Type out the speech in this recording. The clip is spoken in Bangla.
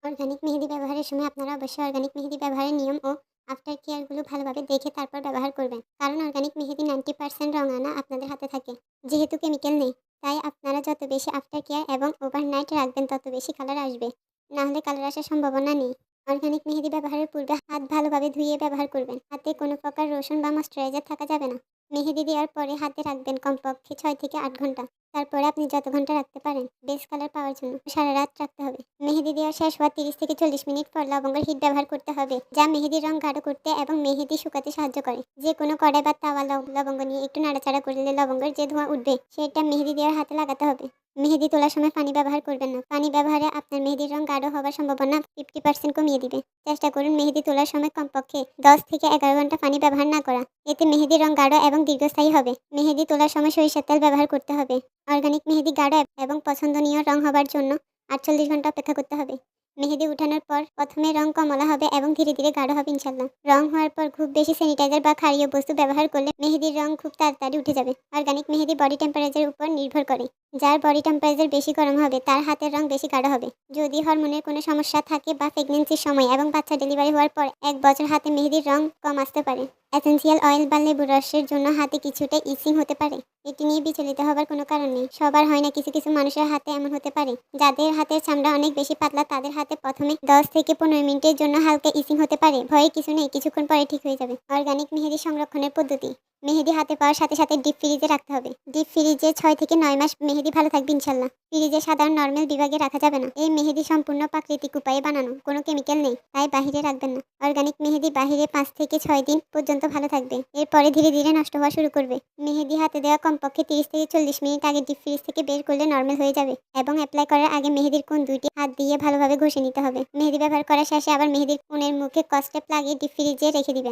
অর্গানিক মেহেদি ব্যবহারের সময় আপনারা অবশ্যই অর্গানিক মেহেদি ব্যবহারের নিয়ম ও আফটার কেয়ারগুলো ভালোভাবে দেখে তারপর ব্যবহার করবেন। কারণ অর্গানিক মেহেদি 90% রঙানা আপনাদের হাতে থাকে। যেহেতু কেমিক্যাল নেই, তাই আপনারা যত বেশি আফটার কেয়ার এবং ওভারনাইট রাখবেন তত বেশি কালার আসবে। না হলে কালার আসার সম্ভাবনা নেই। অর্গানিক মেহেদি ব্যবহারের পূর্বে হাত ভালোভাবে ধুয়ে ব্যবহার করবেন। হাতে কোনো প্রকার রসুন বা ময়েশ্চারাইজার থাকা যাবে না। মেহেদি দেওয়ার পরে হাতে রাখবেন কমপক্ষে ৬ থেকে ৮ ঘন্টা। তারপরে আপনি যত ঘন্টা রাখতে পারেন বেস কালার পাওয়ার জন্য সারা রাত রাখতে হবে। মেহেদি দেওয়া শেষ হওয়ার ৩০ থেকে ৪০ মিনিট পর লবঙ্গের হিট ব্যবহার করতে হবে, যা মেহেদির রং গাঢ় করতে এবং মেহেদি শুকাতে সাহায্য করে। যে কোনো কড়াই বা তাওয়া লবঙ্গ নিয়ে একটু নাড়াচাড়া করলে লবঙ্গের যে ধোঁয়া উঠবে সেটা মেহেদি দেওয়ার হাতে লাগাতে হবে। মেহেদি তোলার সময় পানি ব্যবহার করবেন না। পানি ব্যবহারে আপনার মেহেদির রং গাঢ় হওয়ার সম্ভাবনা 50% কমিয়ে দিবে। চেষ্টা করুন মেহেদি তোলার সময় কমপক্ষে ১০ থেকে ১১ ঘন্টা পানি ব্যবহার না করা। এতে মেহেদির রং গাঢ় এবং দীর্ঘস্থায়ী হবে। মেহেদি তোলার সময় সরিষার তেল ব্যবহার করতে হবে। অর্গানিক মেহেদি গাঢ় এবং পছন্দনীয় রং হবার জন্য ৪৮ ঘন্টা অপেক্ষা করতে হবে। মেহেদি উঠানোর পর প্রথমে রং কমলা হবে এবং ধীরে ধীরে গাঢ় হবে ইনশাল্লাহ। রং হওয়ার পর খুব বেশি স্যানিটাইজার বা ক্ষারীয় বস্তু ব্যবহার করলে মেহেদির রং খুব তাড়াতাড়ি উঠে যাবে। অর্গানিক মেহেদি বডি টেম্পারেচারের উপর নির্ভর করে। যার বডি টেম্পারেচার বেশি গরম হবে তার হাতের রং বেশি গাঢ় হবে। যদি হরমোনের কোনো সমস্যা থাকে বা প্রেগন্যান্সির সময় এবং বাচ্চা ডেলিভারি হওয়ার পর ১ বছর হাতে মেহেদির রং কম আসতে পারে। এসেনশিয়াল অয়েল বা লেবুর রসের জন্য হাতে কিছুটা ইচিং হতে পারে। এটি নিয়ে বিচলিত হবার কোনো কারণ নেই। সবার হয় না, কিছু কিছু মানুষের হাতে এমন হতে পারে। যাদের হাতের চামড়া অনেক বেশি পাতলা তাদের হাতে প্রথমে ১০ থেকে ১৫ মিনিটের জন্য হালকা ইচিং হতে পারে। ভয়ে কিছু নেই, কিছুক্ষণ পরে ঠিক হয়ে যাবে। অর্গানিক মেহেদি সংরক্ষণের পদ্ধতি। মেহেদি হাতে পাওয়ার সাথে সাথে ডিপ ফ্রিজে রাখতে হবে। ডিপ ফ্রিজে ৬ থেকে ৯ মাস মেহেদি ভালো থাকবে ইনশাল্লাহ। ফ্রিজে সাধারণ নরমাল বিভাগে রাখা যাবে না। এই মেহেদি সম্পূর্ণ প্রাকৃতিক উপায়ে বানানো, কোনো কেমিক্যাল নেই, তাই বাহিরে রাখবেন না। অর্গানিক মেহেদি বাহিরে ৫ থেকে ৬ দিন পর্যন্ত ভালো থাকবে। এরপরে ধীরে ধীরে নষ্ট হওয়া শুরু করবে। মেহেদি হাতে দেওয়া কমপক্ষে ৩০ থেকে ৪০ মিনিট আগে ডিপ ফ্রিজ থেকে বের করলে নরমাল হয়ে যাবে এবং অ্যাপ্লাই করার আগে মেহেদির কোণ ২টি হাত দিয়ে ভালোভাবে ঘষে নিতে হবে। মেহেদি ব্যবহার করার শেষে আবার মেহেদির কোণের মুখে কস্টেপ লাগিয়ে ডিপ ফ্রিজে রেখে দিবেন।